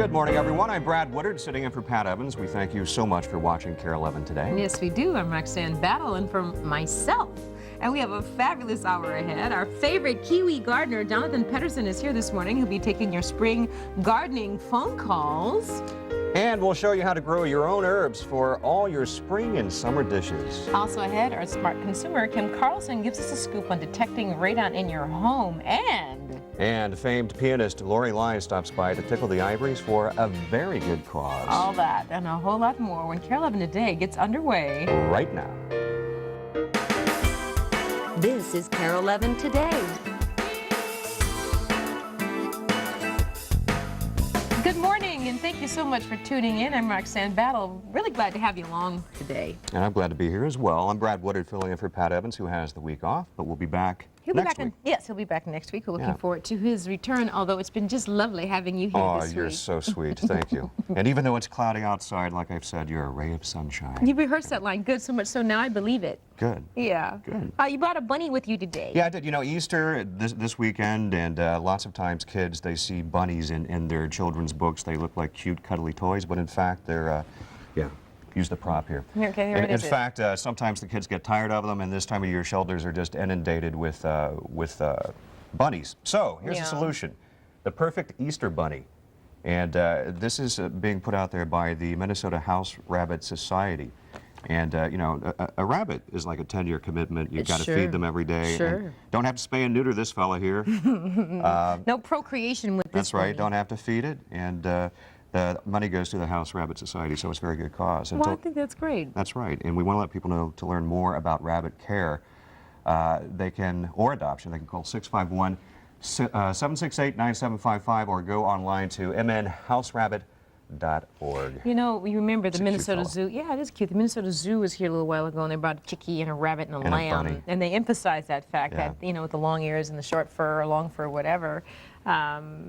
Good morning, everyone. I'm Brad Woodard, sitting in for Pat Evans. We thank you so much for watching Kare 11 today. Yes, we do. I'm Roxanne Battle, and for myself. And we have a fabulous hour ahead. Our favorite Kiwi gardener, Jonathan Pedersen, is here this morning. He'll be taking your spring gardening phone calls. And we'll show you how to grow your own herbs for all your spring and summer dishes. Also ahead, our smart consumer, Kim Carlson, gives us a scoop on detecting radon in your home. And famed pianist Lori Lai stops by to tickle the ivories for a very good cause. All that and a whole lot more when Kare 11 Today gets underway. Right now. This is Kare 11 Today. Good morning, and thank you so much for tuning in. I'm Roxanne Battle. Really glad to have you along today. And I'm glad to be here as well. I'm Brad Woodard, filling in for Pat Evans, who has the week off, but we'll be back next week. Yes, he'll be back next week. We're looking forward to his return, although it's been just lovely having you here this week. Oh, you're so sweet. Thank you. And even though it's cloudy outside, like I've said, you're a ray of sunshine. You rehearsed that line good, so much so now I believe it. Good. Yeah. Good. You brought a bunny with you today. Yeah, I did. You know, Easter this weekend, and lots of times kids, they see bunnies in their children's books. They look like cute, cuddly toys, but in fact, they're, use the prop here. Okay, here it is. In fact, sometimes the kids get tired of them, and this time of year, shelters are just inundated with bunnies. So, here's the solution. The perfect Easter bunny. And this is being put out there by the Minnesota House Rabbit Society. And, you know, a rabbit is like a 10-year commitment. You've got to feed them every day. Sure. Don't have to spay and neuter this fella here. No procreation with this That's right. bunny. Don't have to feed it. And the money goes to the House Rabbit Society, so it's a very good cause. Well, I think that's great. That's right. And we want to let people know to learn more about rabbit care. They can, or adoption, they can call 651-768-9755 or go online to mnhouserabbit.org. You know, you remember the Minnesota fella. Zoo. Yeah, it is cute. The Minnesota Zoo was here a little while ago, and they brought a chickie and a rabbit and a lamb. bunny. And they emphasized that fact that, you know, with the long ears and the short fur or long fur, whatever,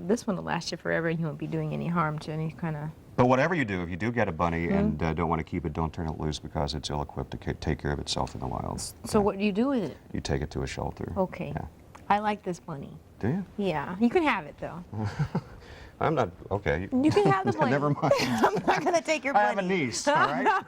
this one will last you forever, and you won't be doing any harm to any kind of... But whatever you do, if you do get a bunny and don't want to keep it, don't turn it loose because it's ill-equipped to take care of itself in the wild. So what do you do with it? You take it to a shelter. Okay. Yeah. I like this bunny. Do you? Yeah. You can have it, though. I'm not, okay. You can have the bunny. Never mind. I'm not going to take your bunny. I have a niece, all right?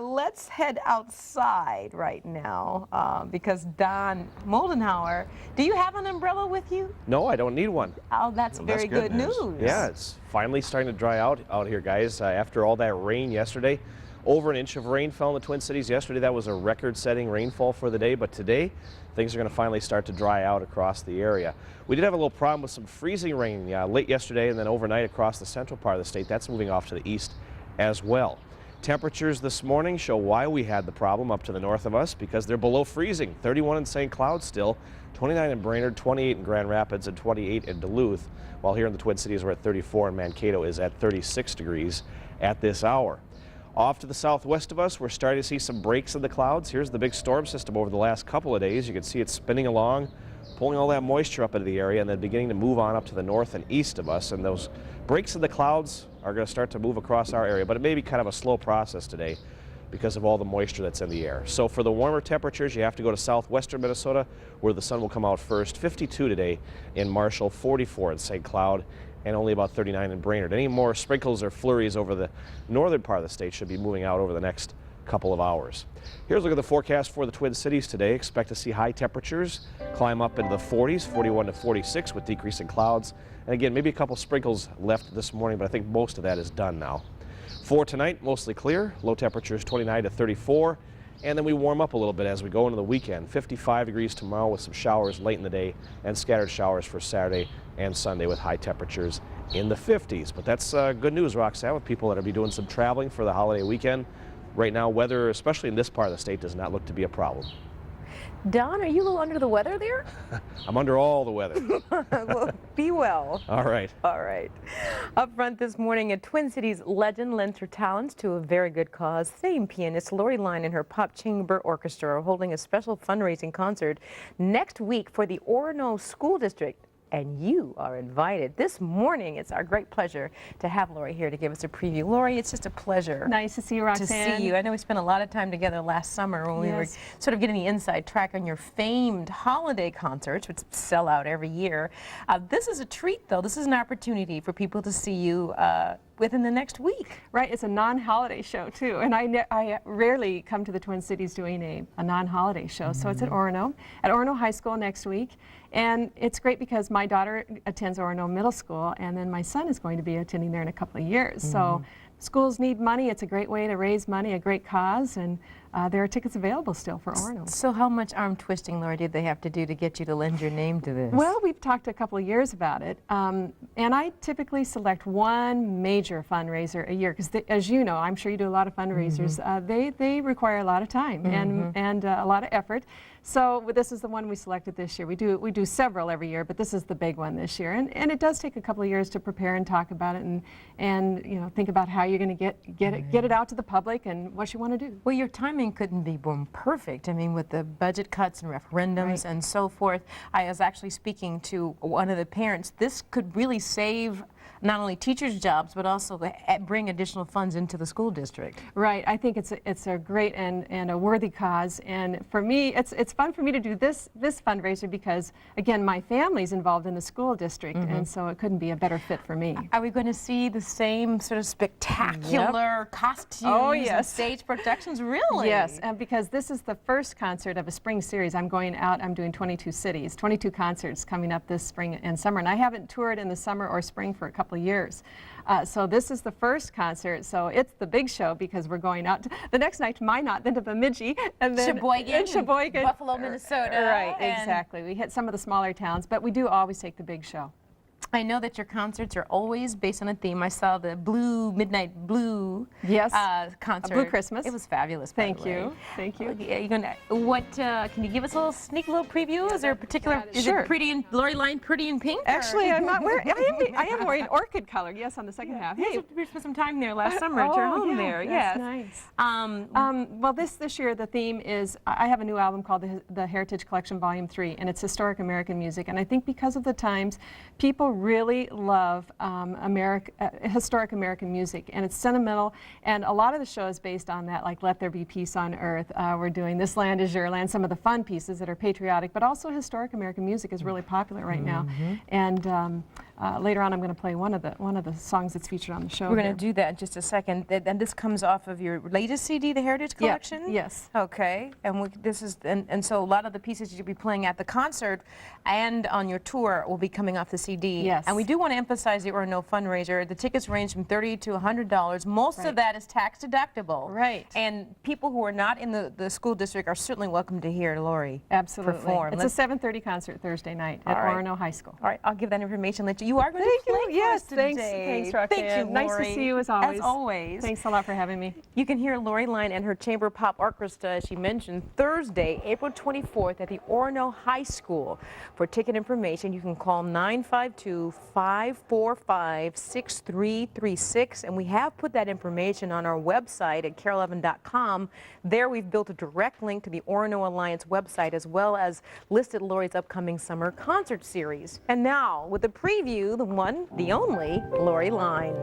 Let's head outside right now because Don Moldenhauer, do you have an umbrella with you? No, I don't need one. Oh, that's very good good news. Yeah, it's finally starting to dry out here, guys. After all that rain yesterday, over an inch of rain fell in the Twin Cities yesterday. That was a record-setting rainfall for the day, but today things are going to finally start to dry out across the area. We did have a little problem with some freezing rain late yesterday and then overnight across the central part of the state. That's moving off to the east as well. Temperatures this morning show why we had the problem up to the north of us, because they're below freezing. 31 in St. Cloud still, 29 in Brainerd, 28 in Grand Rapids, and 28 in Duluth. While here in the Twin Cities we're at 34, and Mankato is at 36 degrees at this hour. Off to the southwest of us, we're starting to see some breaks in the clouds. Here's the big storm system over the last couple of days. You can see it spinning along, pulling all that moisture up into the area, and then beginning to move on up to the north and east of us. And those breaks in the clouds are going to start to move across our area, but it may be kind of a slow process today because of all the moisture that's in the air. So for the warmer temperatures, you have to go to southwestern Minnesota, where the sun will come out first. 52 today in Marshall, 44 in St. Cloud, and only about 39 in Brainerd. Any more sprinkles or flurries over the northern part of the state should be moving out over the next couple of hours. Here's a look at the forecast for the Twin Cities today. Expect to see high temperatures climb up into the 40s, 41 to 46 with decreasing clouds. And again, maybe a couple sprinkles left this morning, but I think most of that is done now. For tonight, mostly clear. Low temperatures 29 to 34. And then we warm up a little bit as we go into the weekend. 55 degrees tomorrow with some showers late in the day and scattered showers for Saturday and Sunday with high temperatures in the 50s. But that's good news, Roxanne, with people that will be doing some traveling for the holiday weekend. Right now, weather, especially in this part of the state, does not look to be a problem. Don, are you a little under the weather there? I'm under all the weather. Well, be well. All right. All right. Up front this morning, a Twin Cities legend lends her talents to a very good cause. Famed pianist Lori Lai and her Pop Chamber Orchestra are holding a special fundraising concert next week for the Orono School District. and you are invited. This morning, it's our great pleasure to have Lori here to give us a preview. Lori, it's just a pleasure. Nice to see you, Roxanne. To see you. I know we spent a lot of time together last summer when we were Yes. sort of getting the inside track on your famed holiday concerts, which sell out every year. This is a treat, though. This is an opportunity for people to see you within the next week. Right, it's a non-holiday show too, and I rarely come to the Twin Cities doing a non-holiday show. So it's at Orono High School next week, and it's great because my daughter attends Orono Middle School, and then my son is going to be attending there in a couple of years. So schools need money. It's a great way to raise money, a great cause, and there are tickets available still for Orono. So how much arm twisting, Lori, did they have to do to get you to lend your name to this? Well, we've talked a couple of years about it, and I typically select one major fundraiser a year because, as you know, I'm sure you do a lot of fundraisers. They require a lot of time and a lot of effort. So this is the one we selected this year. We do several every year, but this is the big one this year, and it does take a couple of years to prepare and talk about it, and you know, think about how you're going to get it out to the public and what you want to do. Well, your timing couldn't be more perfect. I mean, with the budget cuts and referendums and so forth. I was actually speaking to one of the parents. This could really save not only teachers' jobs, but also bring additional funds into the school district. Right. I think it's a great and a worthy cause. And for me, it's fun for me to do this fundraiser because, again, my family's involved in the school district, and so it couldn't be a better fit for me. Are we going to see the same sort of spectacular costumes and stage productions? Really? Yes, because this is the first concert of a spring series. I'm going out, I'm doing 22 cities, 22 concerts coming up this spring and summer. And I haven't toured in the summer or spring for a couple of years. So this is the first concert, so it's the big show because we're going out the next night to Minot, then to Bemidji, and then Sheboygan, Buffalo, Minnesota. Right, exactly. We hit some of the smaller towns, but we do always take the big show. I know that your concerts are always based on a theme. I saw the Midnight Blue concert. Blue Christmas. It was fabulous. By the way. Thank you. Are you gonna, can you give us a little preview? Is there a particular? Is Sure. it pretty in Lori line, pretty in pink? Actually, I'm not wearing. I am wearing orchid color. Yes, on the second half. Hey, we spent some time there last summer at your home there. Yes, nice. Um, Well, this year the theme is I have a new album called the Heritage Collection Volume 3, and it's historic American music. And I think because of the times, people really love historic American music, and it's sentimental. And a lot of the show is based on that, like Let There Be Peace on Earth. We're doing This Land Is Your Land, some of the fun pieces that are patriotic, but also historic American music is really popular right now. And later on, I'm going to play one of the songs that's featured on the show. we're going to do that in just a second. And this comes off of your latest CD, the Heritage Collection. Yes. Okay. And this is and so a lot of the pieces you'll be playing at the concert and on your tour will be coming off the CD. Yes. And we do want to emphasize the Orono fundraiser. The tickets range from $30 to $100. Most of that is tax deductible. Right. And people who are not in the school district are certainly welcome to hear Lori Absolutely. perform. It's a 7:30 concert Thursday night at Orono High School. All right, I'll give that information later. You are going Thank to play you. for Yes, us today. thanks, Roxanne. Thank you, Nice to Lori. see you as always. As always. Thanks a lot for having me. You can hear Lori Line and her Chamber Pop Orchestra, as she mentioned, Thursday, April 24th at the Orono High School. For ticket information, you can call 952-545-6336, and we have put that information on our website at kare11.com. There we've built a direct link to the Orono Alliance website, as well as listed Lori's upcoming summer concert series. And now, with the preview, the one, the only, Lori Line.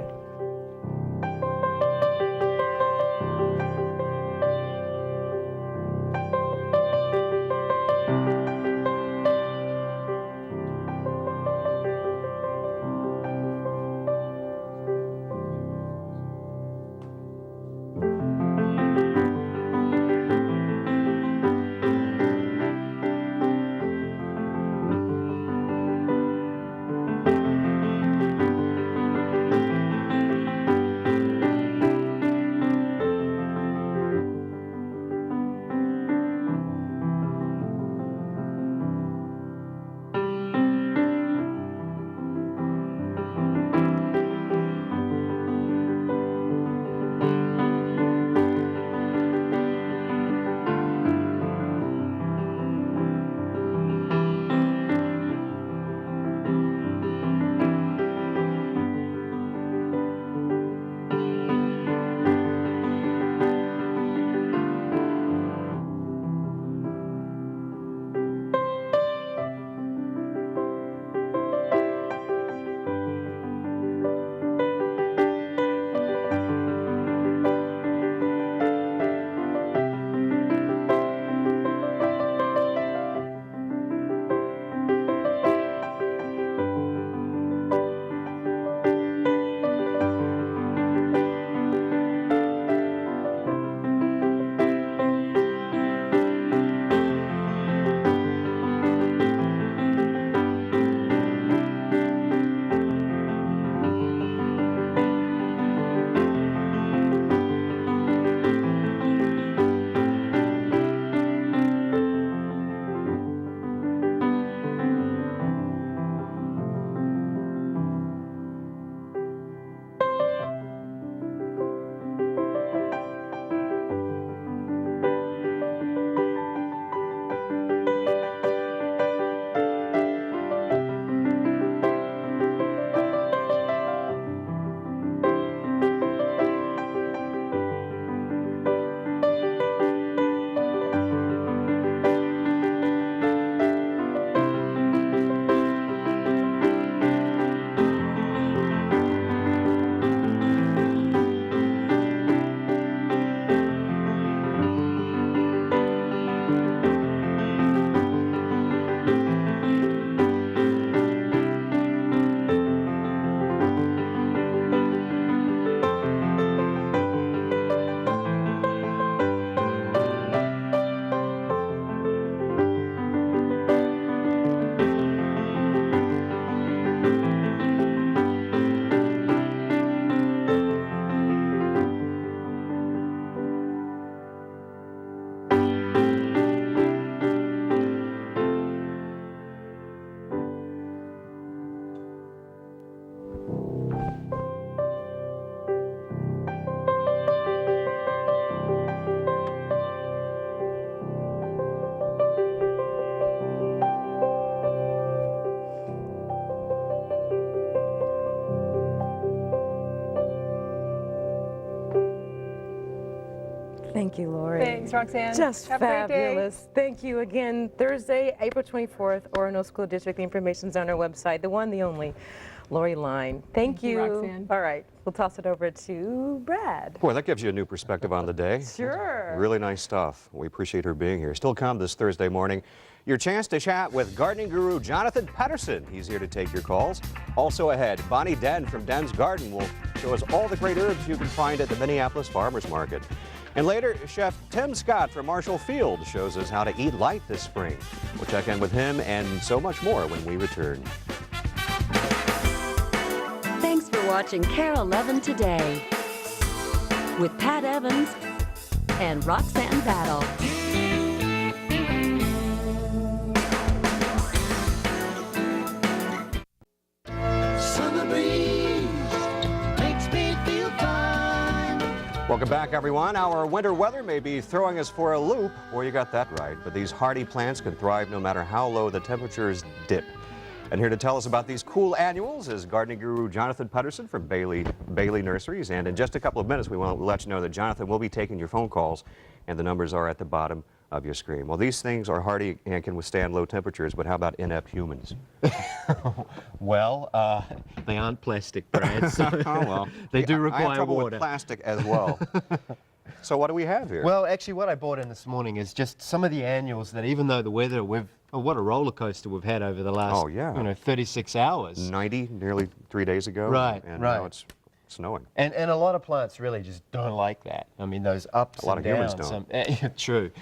Thank you, Lori. Thanks, Roxanne. Just Have a great day. fabulous. Thank you again. Thursday, April 24th, Orono School District. The information's on our website. The one, the only, Lori Line. Thank you. Roxanne. All right, we'll toss it over to Brad. Boy, that gives you a new perspective on the day. Sure. Really nice stuff. We appreciate her being here. Still come this Thursday morning, your chance to chat with gardening guru Jonathan Pedersen. He's here to take your calls. Also ahead, Bonnie Den from Den's Garden will show us all the great herbs you can find at the Minneapolis Farmers Market. And later, Chef Tim Scott from Marshall Field shows us how to eat light this spring. We'll check in with him and so much more when we return. Thanks for watching Kare 11 Today with Pat Evans and Roxanne Battle. Welcome back, everyone. Our winter weather may be throwing us for a loop. Well, you got that right. But these hardy plants can thrive no matter how low the temperatures dip. And here to tell us about these cool annuals is gardening guru Jonathan Pedersen from Bailey Nurseries. And in just a couple of minutes, we want to let you know that Jonathan will be taking your phone calls, and the numbers are at the bottom of your screen. Well, these things are hardy and can withstand low temperatures, but how about inept humans? Well, they aren't plastic, Brad, so Oh, well. they do I have require trouble water. with plastic as well. So what do we have here? Well, actually, what I brought in this morning is just some of the annuals that, even though the weather, what a roller coaster we've had over the last, Oh, yeah. 36 hours. 90, nearly 3 days ago. Right, and right. now it's snowing. And a lot of plants really just don't like that. I mean, those ups A lot and of humans downs. don't. True.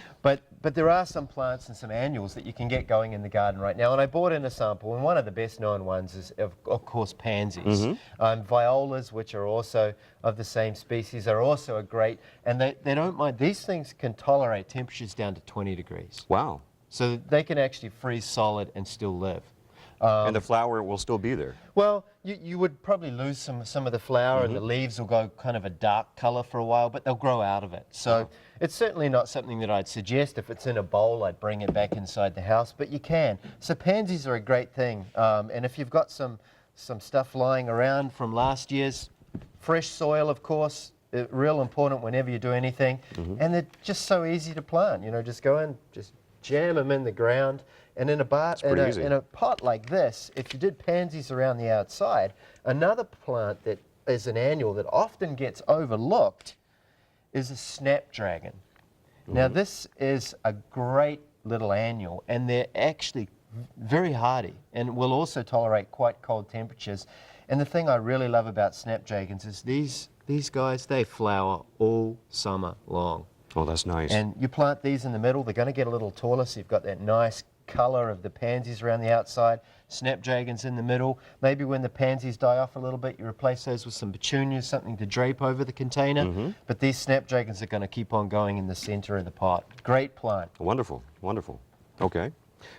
But there are some plants and some annuals that you can get going in the garden right now. And I brought in a sample, and one of the best known ones is, of course, pansies. Violas, which are also of the same species, are also a great, and they don't mind. These things can tolerate temperatures down to 20 degrees. Wow. So they can actually freeze solid and still live. And the flower will still be there. Well, you would probably lose some of the flower, and the leaves will go kind of a dark color for a while, but they'll grow out of it. So it's certainly not something that I'd suggest. If it's in a bowl, I'd bring it back inside the house, but you can. So pansies are a great thing. And if you've got some stuff lying around from last year's, fresh soil, of course, real important whenever you do anything. And they're just so easy to plant. Just go in, just jam them in the ground. And in a pot like this, if you did pansies around the outside, another plant that is an annual that often gets overlooked is a snapdragon. Now this is a great little annual, and they're actually very hardy and will also tolerate quite cold temperatures. And the thing I really love about snapdragons is these guys, they flower all summer long. Oh, that's nice. And you plant these in the middle, they're going to get a little taller, so you've got that nice color of the pansies around the outside, snapdragons in the middle. Maybe when the pansies die off a little bit, you replace those with some petunias, something to drape over the container. But these snapdragons are going to keep on going in the center of the pot. Great plant. Wonderful, wonderful. Okay.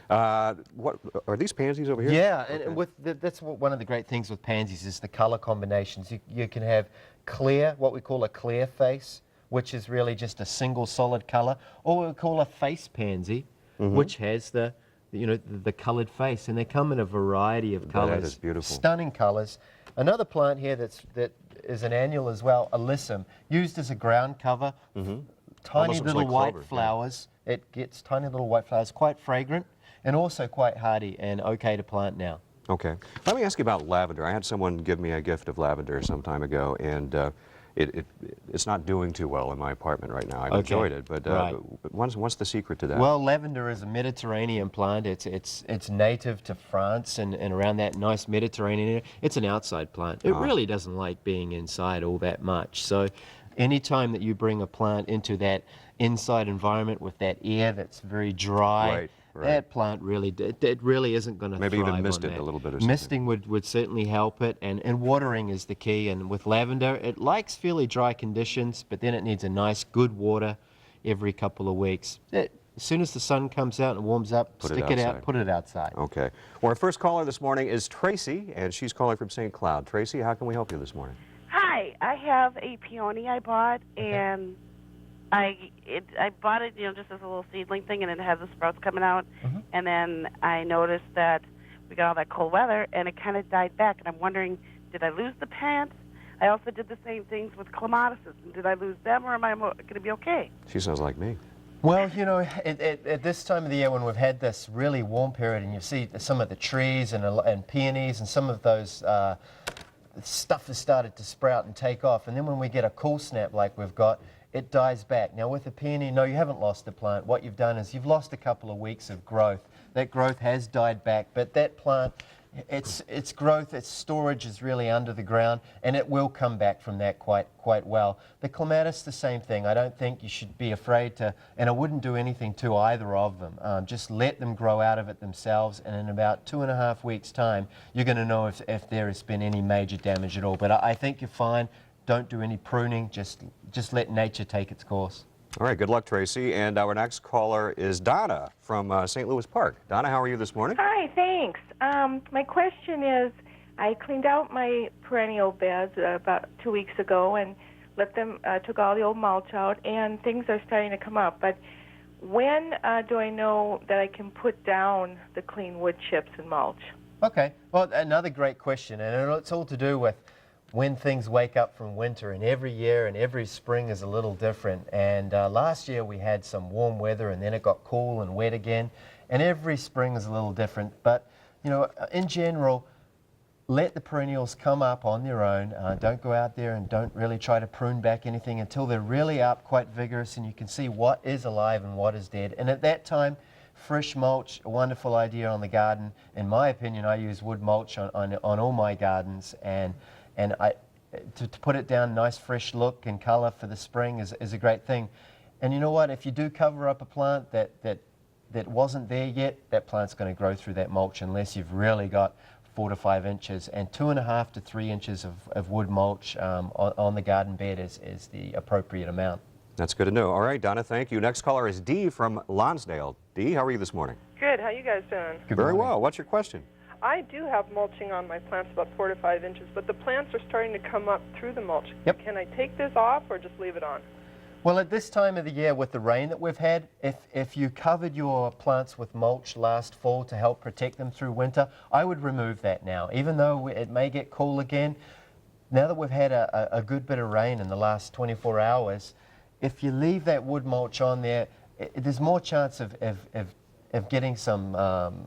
What are these pansies over here? Yeah, Okay. and that's one of the great things with pansies is the color combinations. You can have clear, what we call a clear face, which is really just a single solid color, or what we call a face pansy, which has the colored face, and they come in a variety of colors. That is beautiful. Stunning colors. Another plant here that is an annual as well, alyssum, used as a ground cover. Tiny Almost looks little like white clover, yeah. flowers. It gets tiny little white flowers, quite fragrant, and also quite hardy and okay to plant now. Okay. Let me ask you about lavender. I had someone give me a gift of lavender some time ago, and it's not doing too well in my apartment right now. I've enjoyed it, but right. what's the secret to that? Well, lavender is a Mediterranean plant. It's native to France and around that nice Mediterranean area. It's an outside plant. It really doesn't like being inside all that much. So anytime that you bring a plant into that inside environment with that air that's very dry, that plant really, it really isn't going to thrive Maybe even on mist it that. a little bit or something. Misting would certainly help it, and watering is the key. And with lavender, it likes fairly dry conditions, but then it needs a nice, good water every couple of weeks. As soon as the sun comes out and warms up, stick it out, put it outside. Okay. Well, our first caller this morning is Tracy, and she's calling from St. Cloud. Tracy, how can we help you this morning? Hi, I have a peony I bought, and I bought it, just as a little seedling thing, and it has the sprouts coming out. And then I noticed that we got all that cold weather, and it kind of died back. And I'm wondering, did I lose the plants? I also did the same things with clematis. Did I lose them, or am I going to be okay? She sounds like me. Well, you know, at this time of the year when we've had this really warm period and you see some of the trees and peonies and some of those stuff has started to sprout and take off, and then when we get a cool snap like we've got, it dies back. Now with a peony, no, you haven't lost the plant. What you've done is you've lost a couple of weeks of growth. That growth has died back, but that plant, its growth, its storage is really under the ground, and it will come back from that quite well. The clematis, the same thing. I don't think you should be afraid to, and I wouldn't do anything to either of them. Just let them grow out of it themselves, and in about 2.5 weeks' time, you're going to know if there has been any major damage at all. But I think you're fine. Don't do any pruning. Just let nature take its course. All right, good luck, Tracy. And our next caller is Donna from St. Louis Park. Donna, how are you this morning? Hi, thanks. My question is, I cleaned out my perennial beds about 2 weeks ago and let them, took all the old mulch out, and things are starting to come up. But when do I know that I can put down the clean wood chips and mulch? Okay, well, another great question, and it's all to do with when things wake up from winter, and every year and every spring is a little different. And last year we had some warm weather, and then it got cool and wet again, and every spring is a little different. But you know, in general, let the perennials come up on their own. Don't go out there and don't really try to prune back anything until they're really up, quite vigorous, and you can see what is alive and what is dead. And at that time, fresh mulch, a wonderful idea on the garden. In my opinion, I use wood mulch on all my gardens, and to put it down, nice fresh look and color for the spring is a great thing. And you know what, if you do cover up a plant that wasn't there yet, that plant's going to grow through that mulch unless you've really got 4 to 5 inches, and 2.5 to 3 inches of wood mulch on the garden bed is the appropriate amount. That's good to know. All right, Donna, thank you. Next caller is Dee from Lonsdale. Dee, how are you this morning? Good. How you guys doing? Very well. What's your question? I do have mulching on my plants about 4 to 5 inches, but the plants are starting to come up through the mulch. Yep. Can I take this off or just leave it on? Well, at this time of the year with the rain that we've had, if you covered your plants with mulch last fall to help protect them through winter, I would remove that now. Even though it may get cool again, now that we've had a good bit of rain in the last 24 hours, if you leave that wood mulch on there, there's more chance of getting some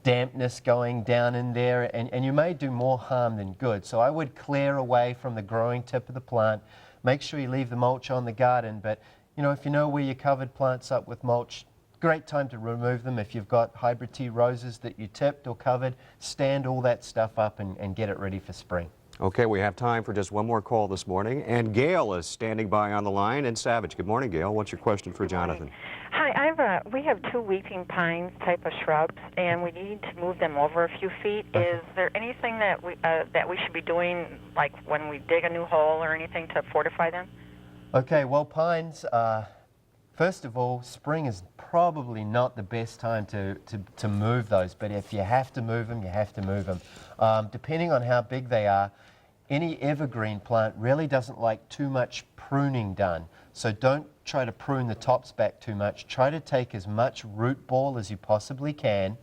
dampness going down in there, and you may do more harm than good. So I would clear away from the growing tip of the plant. Make sure you leave the mulch on the garden, but you know, if you know where you covered plants up with mulch, great time to remove them. If you've got hybrid tea roses that you tipped or covered, stand all that stuff up and get it ready for spring. Okay, we have time for just one more call this morning, and Gail is standing by on the line in Savage. Good morning, Gail. What's your question for Jonathan? Hi, we have 2 weeping pines type of shrubs, and we need to move them over a few feet. Is there anything that we should be doing, like when we dig a new hole or anything, to fortify them? Okay, well, pines, first of all, spring is probably not the best time to move those, but if you have to move them, you have to move them. Depending on how big they are, any evergreen plant really doesn't like too much pruning done. So don't try to prune the tops back too much. Try to take as much root ball as you possibly can,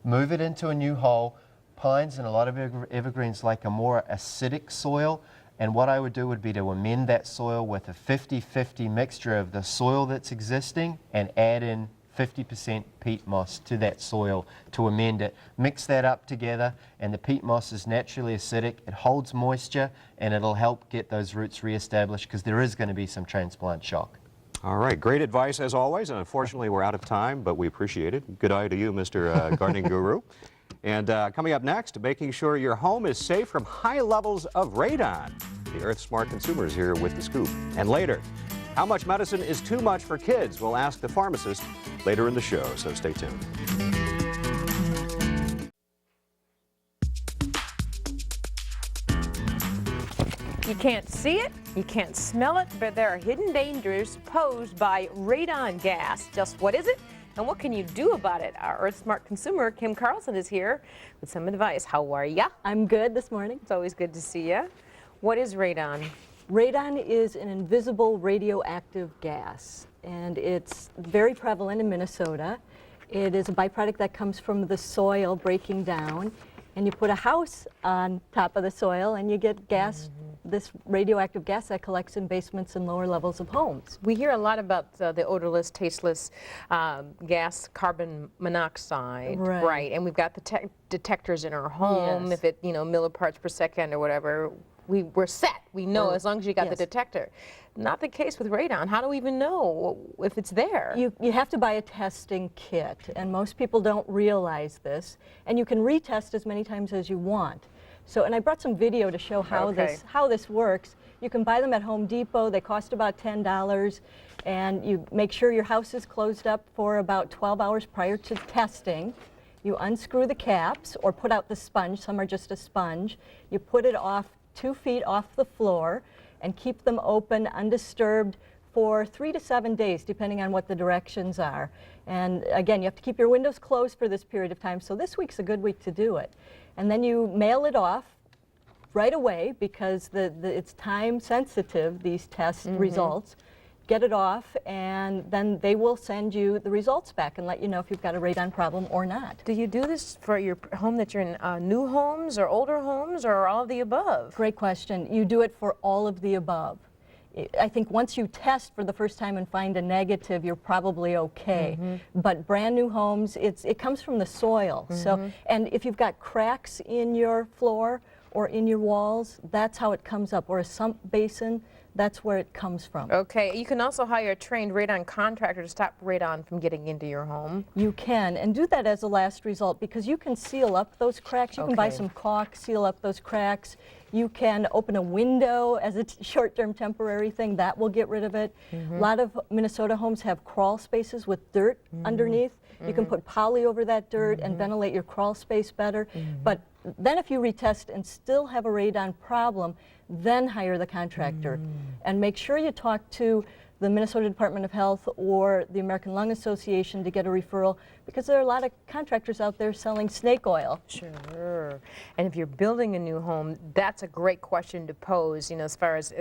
move it into a new hole. Pines and a lot of evergreens like a more acidic soil, and what I would do would be to amend that soil with a 50-50 mixture of the soil that's existing and add in 50% peat moss to that soil to amend it. Mix that up together, and the peat moss is naturally acidic. It holds moisture, and it'll help get those roots reestablished, because there is going to be some transplant shock. All right, great advice as always, and unfortunately we're out of time, but we appreciate it. Good eye to you, Mr. Gardening Guru. And coming up next, making sure your home is safe from high levels of radon. The Earth Smart Consumer is here with the scoop. And later, how much medicine is too much for kids? We'll ask the pharmacist later in the show, so stay tuned. You can't see it, you can't smell it, but there are hidden dangers posed by radon gas. Just what is it, and what can you do about it? Our Earth Smart consumer, Kim Carlson, is here with some advice. How are ya? I'm good this morning. It's always good to see you. What is radon? Radon is an invisible radioactive gas, and it's very prevalent in Minnesota. It is a byproduct that comes from the soil breaking down, and you put a house on top of the soil, and you get gas, this radioactive gas that collects in basements and lower levels of homes. We hear a lot about the odorless, tasteless gas, carbon monoxide, Right. And we've got the detectors in our home. Yes. If it, milliparts per second or whatever, we're set. We know as long as you got the detector. Not the case with radon. How do we even know if it's there? You have to buy a testing kit, and most people don't realize this. And you can retest as many times as you want. So, and I brought some video to show how this works. You can buy them at Home Depot. They cost about $10, and you make sure your house is closed up for about 12 hours prior to testing. You unscrew the caps or put out the sponge. Some are just a sponge. You put it off 2 feet off the floor and keep them open undisturbed for 3 to 7 days, depending on what the directions are. And again, you have to keep your windows closed for this period of time, so this week's a good week to do it. And then you mail it off right away, because it's time sensitive, these test results. Get it off, and then they will send you the results back and let you know if you've got a radon problem or not. Do you do this for your home that you're in, new homes or older homes, or all of the above? Great question. You do it for all of the above. I think once you test for the first time and find a negative, you're probably okay. But brand new homes, it comes from the soil. So, and if you've got cracks in your floor or in your walls, that's how it comes up, or a sump basin. That's where it comes from. Okay, you can also hire a trained radon contractor to stop radon from getting into your home. You can, and do that as a last result, because you can seal up those cracks. You can buy some caulk, seal up those cracks. You can open a window as a short-term temporary thing. That will get rid of it. A lot of Minnesota homes have crawl spaces with dirt underneath. You can put poly over that dirt and ventilate your crawl space better. But then if you retest and still have a radon problem, then hire the contractor. And make sure you talk to the Minnesota Department of Health or the American Lung Association to get a referral, because there are a lot of contractors out there selling snake oil. Sure. And if you're building a new home, that's a great question to pose, as far as,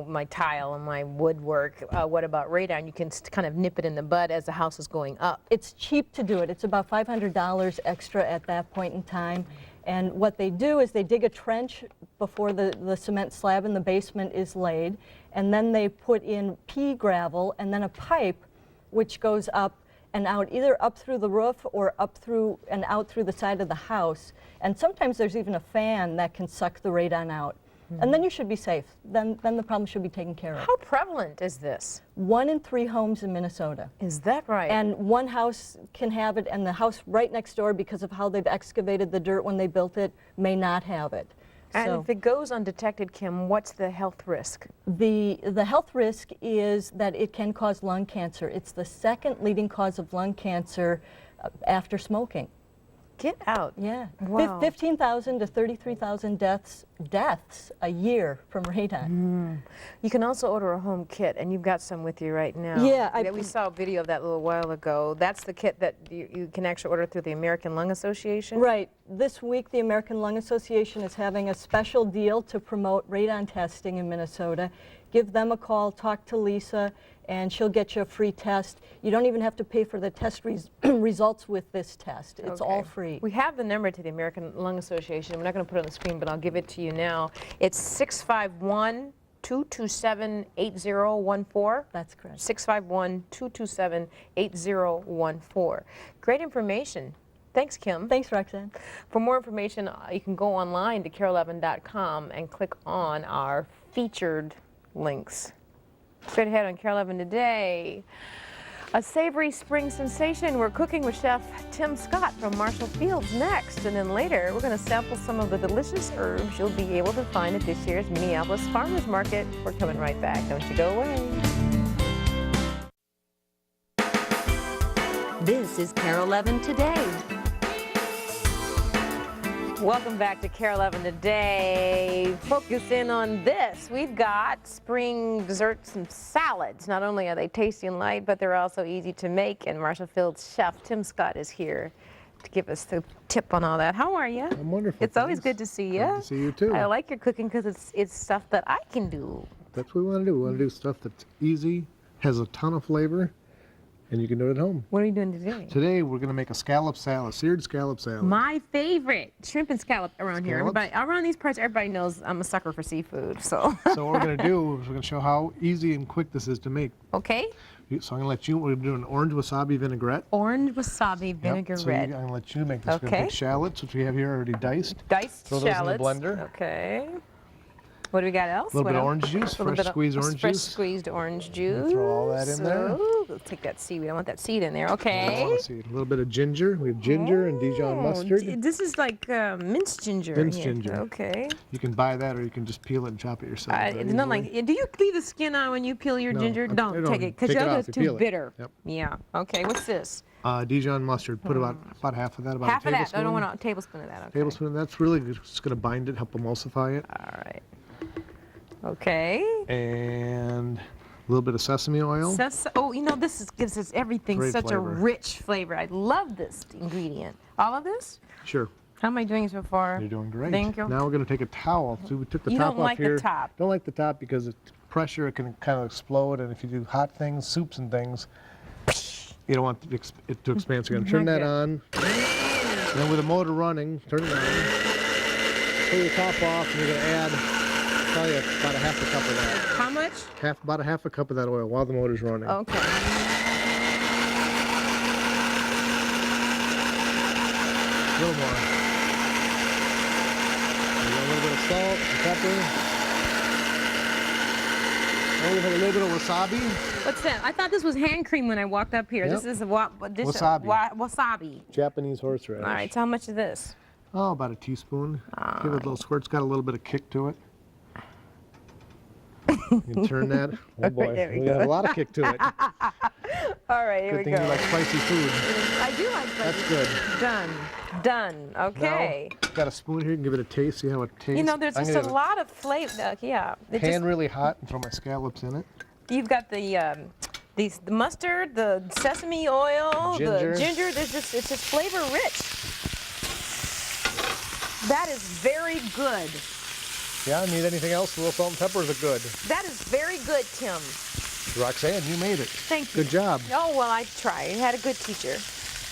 my tile and my woodwork. What about radon? You can kind of nip it in the bud as the house is going up. It's cheap to do it. It's about $500 extra at that point in time. And what they do is they dig a trench before the cement slab in the basement is laid, and then they put in pea gravel and then a pipe which goes up and out, either up through the roof or up through and out through the side of the house. And sometimes there's even a fan that can suck the radon out. And then you should be safe. Then the problem should be taken care of. How prevalent is this? 1 in 3 homes in Minnesota. Is that right? And one house can have it, and the house right next door, because of how they've excavated the dirt when they built it, may not have it. And So if it goes undetected, Kim, what's the health risk? the health risk is that it can cause lung cancer. It's the second leading cause of lung cancer after smoking. Get out. Yeah. Wow. 15,000 to 33,000 deaths a year from radon. You can also order a home kit, and you've got some with you right now. Yeah, we saw a video of that a little while ago. That's the kit that you can actually order through the American Lung Association? Right. This week, the American Lung Association is having a special deal to promote radon testing in Minnesota. Give them a call, talk to Lisa, and she'll get you a free test. You don't even have to pay for the test results with this test. It's all free. We have the number to the American Lung Association. We're not going to put it on the screen, but I'll give it to you now. It's 651-227-8014. That's correct. 651-227-8014. Great information. Thanks, Kim. Thanks, Roxanne. For more information, you can go online to kare11.com and click on our featured links. Straight ahead on Kare 11 today, a savory spring sensation. We're cooking with Chef Tim Scott from Marshall Fields next. And then later, we're going to sample some of the delicious herbs you'll be able to find at this year's Minneapolis Farmers Market. We're coming right back. Don't you go away. This is Kare 11 Today. Welcome back to Kare 11 today. Focus in on this. We've got spring desserts and salads. Not only are they tasty and light, but they're also easy to make. And Marshall Fields chef Tim Scott is here to give us the tip on all that. How are you? I'm wonderful. It's always good to see you. Good to see you too. I like your cooking because it's stuff that I can do. That's what we want to do. We want to do stuff that's easy, has a ton of flavor, And you can do it at home. What are you doing today? Today we're going to make a scallop salad, seared scallop salad. My favorite, shrimp and scallop around here. Scallops? Everybody around these parts, everybody knows I'm a sucker for seafood. So. So what we're going to do is we're going to show how easy and quick this is to make. Okay. So I'm going to let you, we're doing an orange wasabi vinaigrette. Orange wasabi vinaigrette. So I'm going to let you make this. We're going to take shallots, which we have here already diced. Diced Throw those shallots. in the blender. Okay. What do we got else? A little bit of orange juice, fresh squeezed orange fresh juice. squeezed orange juice. Throw all that in there. We'll take that seed. I want that seed in there. I Okay. want to see a little bit of ginger. We have ginger and Dijon mustard. This is like minced ginger. Minced here. ginger. Okay. You can buy that, or you can just peel it and chop it yourself. It's not like. Do you leave the skin on when you peel your No, ginger? I Don't don't take it because take it the other off, is you peel too it. bitter. Yep. Yeah. Okay. What's this? Dijon mustard. Put about half of that, about Half a of that. tablespoon. I don't want a tablespoon of that. Okay. Tablespoon. That's really just going to bind it, help emulsify it. All right. Okay. And a little bit of sesame oil. Oh, you know, gives us everything Great such flavor. a rich flavor. I love this ingredient. All of this? Sure. How am I doing so far? You're doing great. Thank you. Now we're going to take a towel. So we took the You top don't off like the here. top. Don't like the top because it's pressure, it can kind of explode, and if you do hot things, soups and things, you don't want it to expand. So you're going to turn that on. And then with the motor running, turn it on. Pull your top off, and you're going to add probably about a half a cup of that. How much? About a half a cup of that oil while the motor's running. Okay. A little more. A little bit of salt, some pepper. And we have a little bit of wasabi. What's that? I thought this was hand cream when I walked up here. Yep. This is Wasabi. Wasabi. Japanese horseradish. All right, so how much is this? Oh, about a teaspoon. Give it a little squirt. It's got a little bit of kick to it. You can turn that. Oh boy, there we we go. have a lot of kick to it. All right, here Good we thing go. you like spicy food. I do like spicy. That's good. Done. Okay. Now, got a spoon here. You can give it a taste. See how it tastes. You know, there's I'm just gonna a lot of flavor. Yeah. pan really hot and throw my scallops in it. You've got the mustard, the sesame oil, Ginger. the ginger. It's just flavor rich. That is very good. Yeah, need anything else? A little salt and peppers are good. That is very good, Tim. Roxanne, you made it. Thank you. Good job. Oh, well, I tried. I had a good teacher.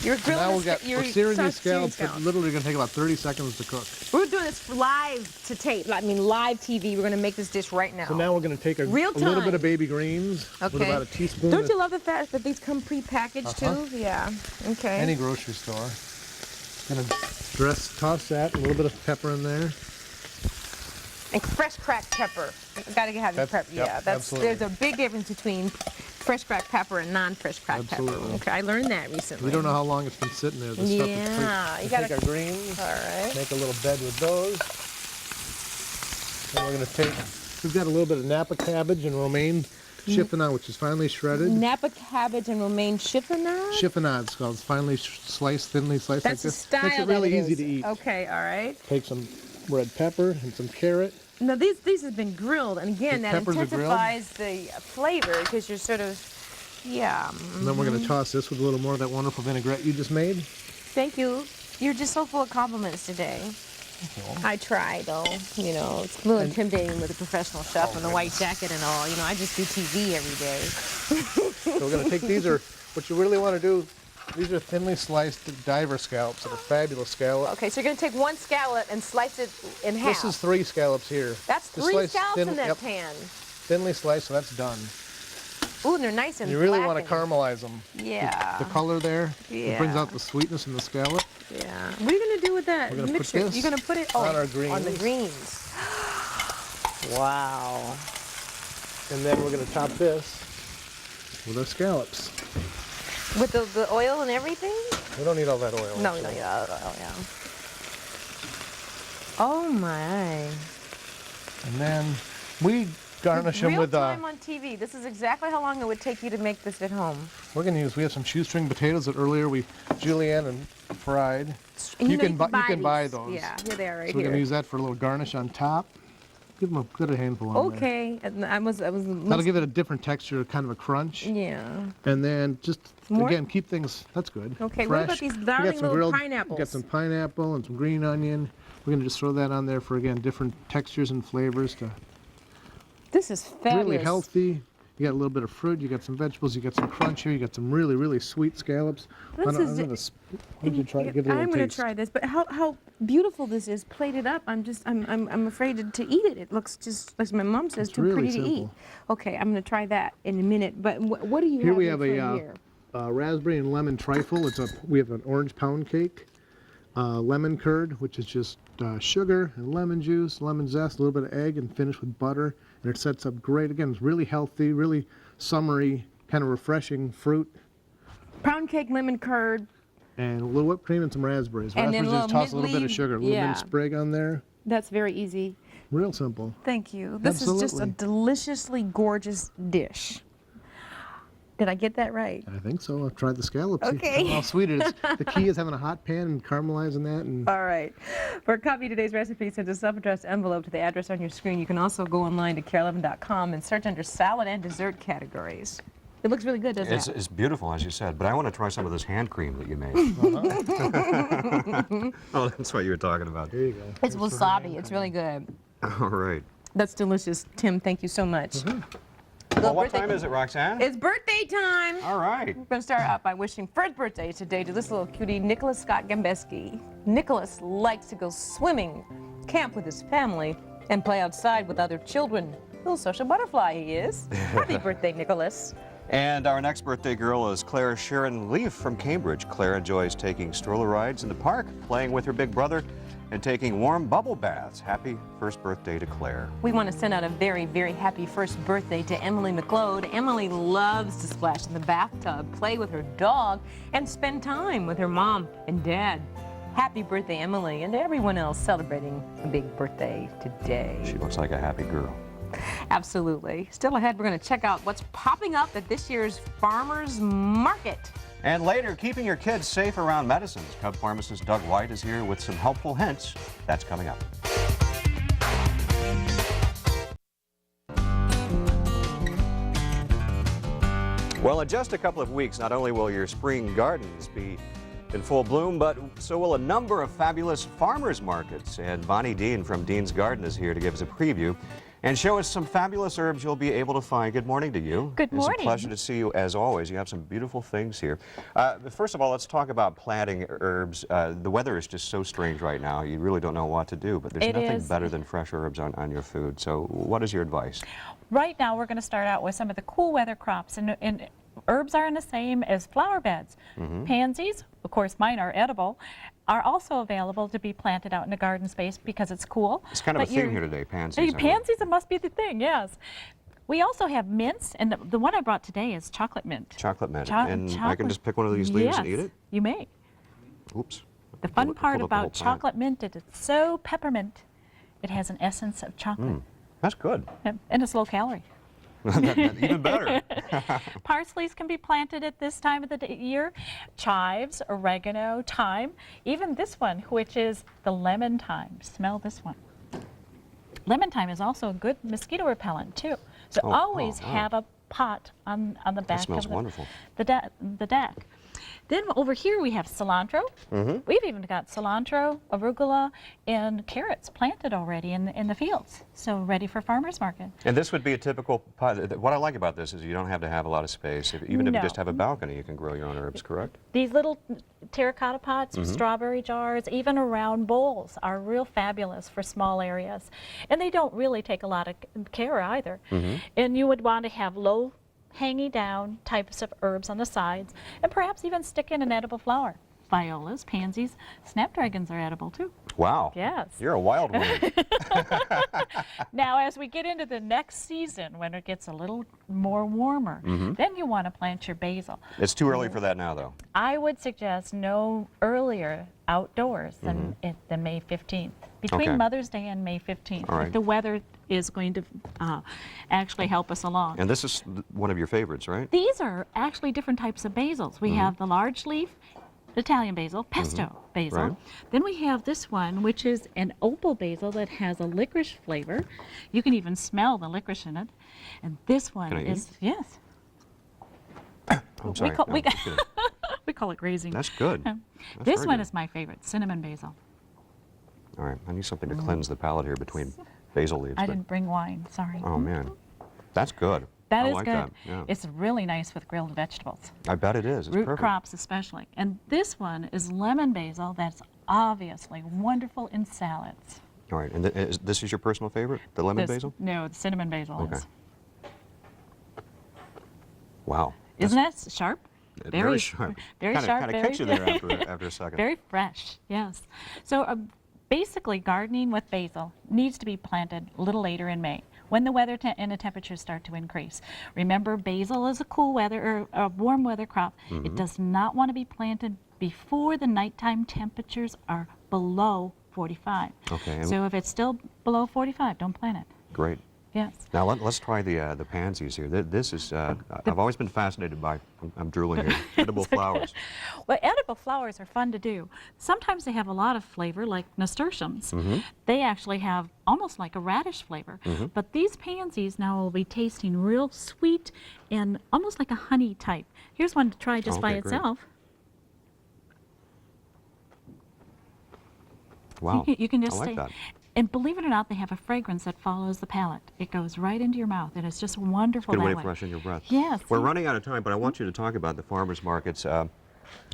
You're grilling Now you're we're searing these searing scallops that literally going to take about 30 seconds to cook. We're doing this live to tape. I mean, live TV. We're going to make this dish right now. So now we're going to take a Real little bit time. of baby greens with Okay. about a teaspoon. Don't of you love the fact that these come pre-packaged too? Yeah. Okay. any grocery store. Going to toss that, a little bit of pepper in there. And fresh cracked pepper. Got to have your pepper. Yep, Yeah, absolutely. there's a big difference between fresh cracked pepper and non-fresh cracked pepper. Absolutely. Okay, I learned that recently. We don't know how long it's been sitting there. This stuff is Yeah, pretty, you we gotta take our greens, All right. make a little bed with those. And we're going to take, we've got a little bit of Napa cabbage and romaine chiffonade, which is finely shredded. Napa cabbage and romaine chiffonade. Chiffonade is called. It's finely sliced, thinly sliced That's like the this. style. Makes it that really it easy is. to eat. Okay, all right. Take some red pepper and some carrot. Now these have been grilled, and again, The that peppers are grilled? intensifies the flavor because you're sort of, yeah. And then we're going to toss this with a little more of that wonderful vinaigrette you just made. Thank you. You're just so full of compliments today. I try, though. You know, it's a little intimidating with a professional chef in the white jacket and all. You know, I just do TV every day. So we're going to take these what you really want to do, these are thinly sliced diver scallops. They're fabulous scallops. Okay, so you're going to take one scallop and slice it in half. This is 3 scallops here. That's Just 3 slice scallops thin- in that yep, pan. Thinly sliced, so that's done. Ooh, and they're nice and You really black want to and- caramelize them. Yeah. The color there, it brings Yeah. out the sweetness in the scallop. Yeah. What are you going to do with that We're gonna put mixture? this You're going to put it on our on the greens. greens. Wow. And then we're going to top this with our scallops. With the oil and everything? We don't need all that oil. No, we don't need all the oil, yeah. Oh my. And then we garnish them Real with, time on TV. This is exactly how long it would take you to make this at home. we're going to use, we have some shoestring potatoes that earlier we julienne and fried. And You know can buy these. those. Yeah, here they are right So we're going to here. use that for a little garnish on top. Give them a good handful on there. Okay, and I was. That'll give it a different texture, kind of a crunch. Yeah. And then just, More? again, keep things, that's good. Okay, fresh. what about these We darling got some little grilled, pineapples? We got some pineapple and some green onion. We're going to just throw that on there for, again, different textures and flavors to This is fabulous. really healthy. You got a little bit of fruit, you got some vegetables, you got some crunch here, you got some really, really sweet scallops. This is Why don't you try to give it a I'm little going taste? to try this, but how beautiful this is plated up. I'm afraid to eat it. It looks just, like my mom says, It's too really pretty to eat. simple. Okay, I'm going to try that in a minute. But what do you Here have we in have front here? a raspberry and lemon trifle. We have an orange pound cake, lemon curd, which is just sugar and lemon juice, lemon zest, a little bit of egg, and finished with butter. And it sets up great. Again, it's really healthy, really summery, kind of refreshing fruit. Pound cake, lemon curd. And a little whipped cream and some raspberries. And then Raspberries, a just little toss a little bit of mint sugar, a little mint sprig on there. That's very easy. Real simple. Thank you. This is just a Absolutely. deliciously gorgeous dish. Did I get that right? I think so. I've tried the scallops. Okay. How sweet it is. The key is having a hot pan and caramelizing that. And All right. For a copy of today's recipe, send a self-addressed envelope to the address on your screen. You can also go online to kare11.com and search under salad and dessert categories. It looks really good, doesn't it? It's beautiful, as you said, but I want to try some of this hand cream that you made. Oh, that's what you were talking about. there you go. It's wasabi. It's really good. All right. That's delicious. Tim, thank you so much. Well, what time is it, Roxanne? It's birthday time. All right. We're going to start out by wishing first birthday today to this little cutie, Nicholas Scott Gambeski. Nicholas likes to go swimming, camp with his family, and play outside with other children. Little social butterfly he is. Happy birthday, Nicholas. And our next birthday girl is Claire Sharon Leaf from Cambridge. Claire enjoys taking stroller rides in the park, playing with her big brother, and taking warm bubble baths. Happy first birthday to Claire. We want to send out a very, very happy first birthday to Emily McLeod. Emily loves to splash in the bathtub, play with her dog, and spend time with her mom and dad. Happy birthday, Emily, and to everyone else celebrating a big birthday today. She looks like a happy girl. Absolutely. Still ahead, we're going to check out what's popping up at this year's Farmers Market. And later, keeping your kids safe around medicines. Cub pharmacist Doug White is here with some helpful hints. That's coming up. Well, in just a couple of weeks, not only will your spring gardens be in full bloom, but so will a number of fabulous farmers markets. And Bonnie Dean from Dean's Garden is here to give us a preview and show us some fabulous herbs you'll be able to find. Good morning to you. Good morning. It's a pleasure to see you as always. You have some beautiful things here. First of all, let's talk about planting herbs. The weather is just so strange right now. You really don't know what to do, but there's nothing better than fresh herbs on your food. So what is your advice? Right now we're going to start out with some of the cool weather crops, and herbs aren't the same as flower beds. Pansies, of course mine are edible, are also available to be planted out in a garden space because it's cool. It's kind of a theme here today, pansies. Pansies, it must be the thing, yes. We also have mints, and the one I brought today is chocolate mint. Chocolate mint. And I can just pick one of these leaves and eat it? You may. Oops. The fun part about chocolate mint is it's so peppermint, it has an essence of chocolate. That's good. And it's low calorie. Even better. Parsleys can be planted at this time of the year. Chives, oregano, thyme, even this one, which is the lemon thyme. Smell this one. Lemon thyme is also a good mosquito repellent too. So always have a pot on the back of the deck. Then over here we have cilantro. We've even got cilantro, arugula, and carrots planted already in the fields, so ready for farmers market. And this would be a typical pot. What I like about this is you don't have to have a lot of space. Even if you just have a balcony, you can grow your own herbs, correct? These little terracotta pots, strawberry jars, even round bowls are real fabulous for small areas. And they don't really take a lot of care either. And you would want to have low hanging down types of herbs on the sides, and perhaps even stick in an edible flower. Violas, pansies, snapdragons are edible too. Wow. Yes. You're a wild woman. Now, as we get into the next season, when it gets a little more warmer, then you want to plant your basil. It's too early for that now, though. I would suggest no earlier outdoors than May 15th. Between Mother's Day and May 15th. All right. The weather is going to actually help us along. And this is one of your favorites, right? These are actually different types of basils. We have the large leaf Italian basil, pesto basil. Right. Then we have this one, which is an opal basil that has a licorice flavor. You can even smell the licorice in it. And this one is, yes. I'm sorry. We call it grazing. That's good. This one is my favorite, cinnamon basil. All right, I need something to cleanse the palate here between basil leaves. I didn't bring wine, sorry. Oh, man. That's good. That I is like good. that, yeah. It's really nice with grilled vegetables. I bet it is. It's Root perfect. crops especially. And this one is lemon basil that's obviously wonderful in salads. All right, and this is your personal favorite, the lemon basil? No, the cinnamon basil Okay. is. Wow. Isn't that sharp? Very sharp. Very kinda, sharp. Kind of very, catch you there after a second. Very fresh, yes. So basically, gardening with basil needs to be planted a little later in May, when the weather and the temperatures start to increase. Remember, basil is a cool weather or a warm weather crop. It does not want to be planted before the nighttime temperatures are below 45. Okay. So if it's still below 45, don't plant it. Great. Yes. Now let's try the pansies here. This is I've always been fascinated by. I'm drooling here. Edible flowers. Well, edible flowers are fun to do. Sometimes they have a lot of flavor, like nasturtiums. They actually have almost like a radish flavor. But these pansies now will be tasting real sweet and almost like a honey type. Here's one to try just by great. itself. Wow. You can just I like stay. that. And believe it or not, they have a fragrance that follows the palate. It goes right into your mouth, and it's just wonderful Good that way way. to freshen your breath. Yes. We're running out of time, but I want you to talk about the farmers markets.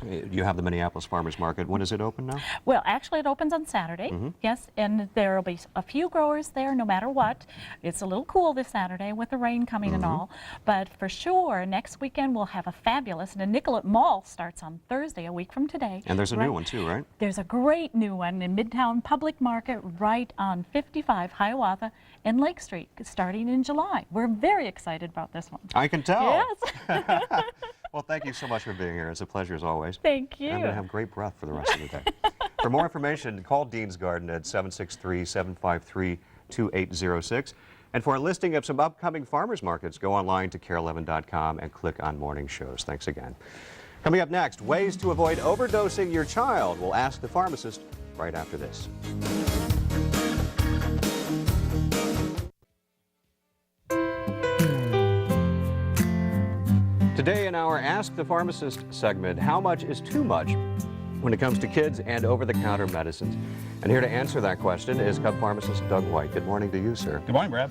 You have the Minneapolis Farmers Market. When is it open now? Well, actually, it opens on Saturday, yes, and there will be a few growers there no matter what. It's a little cool this Saturday with the rain coming and all, but for sure, next weekend we'll have a fabulous, and the Nicollet Mall starts on Thursday, a week from today. And there's a new one too, right? There's a great new one in Midtown Public Market right on 55 Hiawatha and Lake Street, starting in July. We're very excited about this one. I can tell. Yes. Well, thank you so much for being here. It's a pleasure as always. Thank you. I'm going to have great breath for the rest of the day. For more information, call Dean's Garden at 763-753-2806. And for a listing of some upcoming farmers markets, go online to kare11.com and click on morning shows. Thanks again. Coming up next, ways to avoid overdosing your child. We'll ask the pharmacist right after this. Today in our Ask the Pharmacist segment, how much is too much when it comes to kids and over-the-counter medicines? And here to answer that question is Cub pharmacist Doug White. Good morning to you, sir. Good morning, Brad.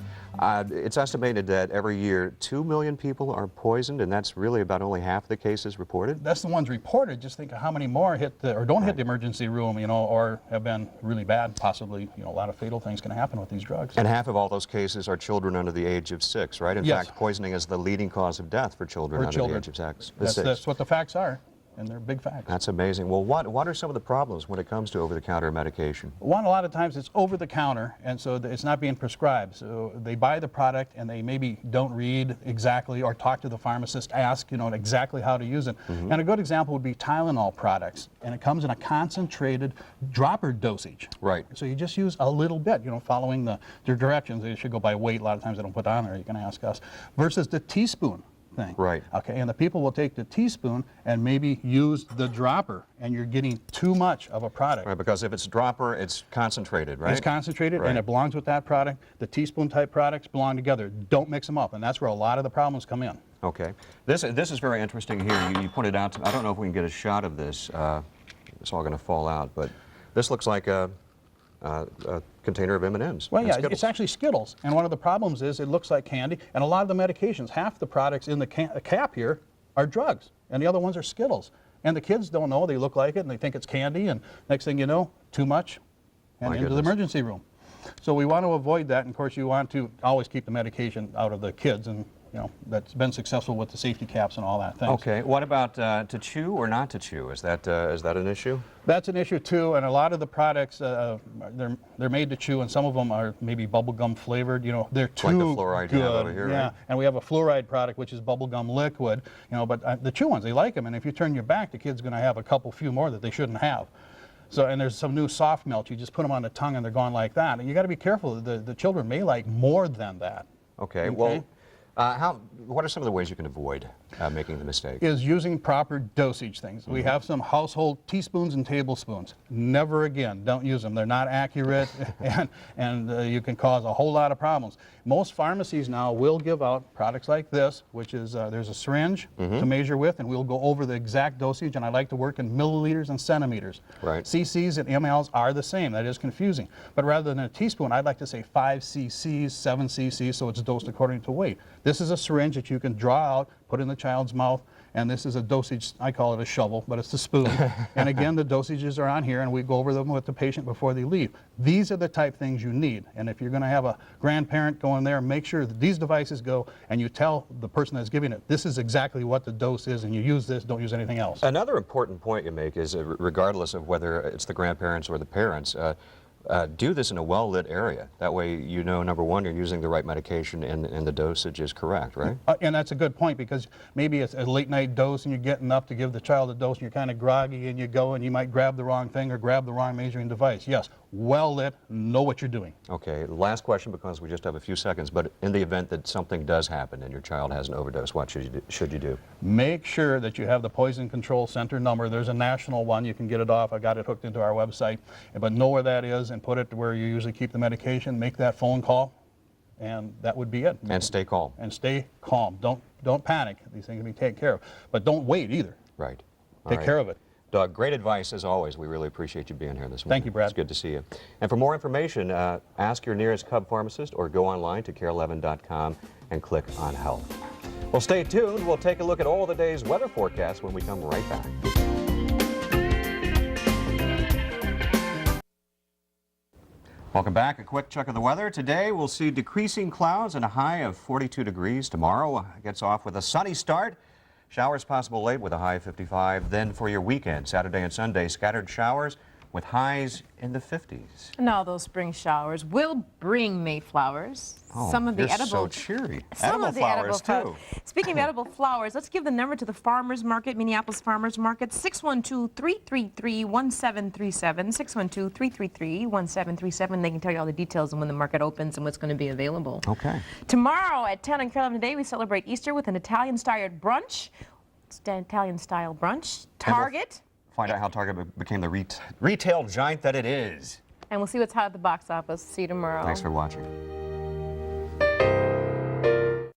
It's estimated that every year 2 million people are poisoned, and that's really about only half the cases reported. That's the ones reported. Just think of how many more hit the, or don't hit the emergency room, you know, or have been really bad. Possibly, you know, a lot of fatal things can happen with these drugs. And half of all those cases are children under the age of 6, right? In Yes. fact, poisoning is the leading cause of death for children under the age of 6. That's what the facts are, and they're big facts. That's amazing. Well, what are some of the problems when it comes to over-the-counter medication? One, a lot of times it's over the counter, and so it's not being prescribed. So they buy the product, and they maybe don't read exactly or talk to the pharmacist, ask, you know, exactly how to use it. And a good example would be Tylenol products, and it comes in a concentrated dropper dosage. Right. So you just use a little bit, you know, following the directions. They should go by weight. A lot of times they don't put on there. You can ask us. Versus the teaspoon thing. Right. Okay, and the people will take the teaspoon and maybe use the dropper, and you're getting too much of a product. Right, because if it's dropper, it's concentrated, right? It's concentrated, Right. and it belongs with that product. The teaspoon type products belong together. Don't mix them up, and that's where a lot of the problems come in. Okay. This is very interesting here. You pointed out, I don't know if we can get a shot of this. It's all going to fall out, but this looks like a container of M&Ms. Well, and yeah, Skittles. it's actually Skittles, and one of the problems is it looks like candy, and a lot of the medications, half the products in the cap here are drugs, and the other ones are Skittles. And the kids don't know, they look like it, and they think it's candy, and next thing you know, too much, and My into the goodness. emergency room. So we want to avoid that, and of course you want to always keep the medication out of the kids, and you know, that's been successful with the safety caps and all that thing. Okay. What about to chew or not to chew? Is that an issue? That's an issue too, and a lot of the products, they're made to chew, and some of them are maybe bubblegum flavored. You know, they're too Like the fluoride good. you have over here, yeah, right? and we have a fluoride product which is bubblegum liquid. You know, but the chew ones, they like them, and if you turn your back, the kid's going to have a few more that they shouldn't have. So, and there's some new soft melt. You just put them on the tongue, and they're gone like that. And you got to be careful. The children may like more than that. Okay. Well, what are some of the ways you can avoid making the mistake? Is using proper dosage things. We have some household teaspoons and tablespoons. Never again, don't use them. They're not accurate, and you can cause a whole lot of problems. Most pharmacies now will give out products like this, which is there's a syringe to measure with, and we'll go over the exact dosage, and I like to work in milliliters and centimeters. Right. cc's and mLs are the same. That is confusing. But rather than a teaspoon, I'd like to say 5 cc's, 7 cc's, so it's dosed according to weight. This is a syringe that you can draw out, put in the child's mouth, and this is a dosage, I call it a shovel, but it's a spoon. And again, the dosages are on here, and we go over them with the patient before they leave. These are the type things you need. And if you're going to have a grandparent go in there, make sure that these devices go, and you tell the person that's giving it, this is exactly what the dose is, and you use this, don't use anything else. Another important point you make is, regardless of whether it's the grandparents or the parents, do this in a well-lit area. That way, you know, number one, you're using the right medication and the dosage is correct, right? And that's a good point, because maybe it's a late-night dose and you're getting up to give the child a dose and you're kind of groggy and you go and you might grab the wrong thing or grab the wrong measuring device. Yes, well-lit, know what you're doing. Okay, last question, because we just have a few seconds, but in the event that something does happen and your child has an overdose, what should you do? Make sure that you have the Poison Control Center number. There's a national one. You can get it off. I got it hooked into our website. But know where that is and put it to where you usually keep the medication. Make that phone call, and that would be it. And stay calm. And stay calm. Don't panic. These things can be taken care of. But don't wait either. Right. Take care of it. Doug, great advice as always. We really appreciate you being here this morning. Thank you, Brad. It's good to see you. And for more information, ask your nearest Cub pharmacist or go online to kare11.com and click on health. Well, stay tuned. We'll take a look at all the day's weather forecast when we come right back. Welcome back. A quick check of the weather. Today we'll see decreasing clouds and a high of 42 degrees. Tomorrow gets off with a sunny start. Showers possible late with a high of 55. Then for your weekend, Saturday and Sunday, scattered showers with highs in the 50s. Now those spring showers will bring Mayflowers. Oh, Some of the you're edible, so cheery. Some Edible of the flowers, edible too. Speaking of edible flowers, let's give the number to the farmers market, Minneapolis Farmers Market, 612-333-1737, 612-333-1737. They can tell you all the details on when the market opens and what's going to be available. Okay. Tomorrow at 10 on Kare 11 today, we celebrate Easter with an Italian-style brunch. It's an Italian-style brunch. Target. Find out how Target became the retail giant that it is. And we'll see what's hot at the box office. See you tomorrow. Thanks for watching.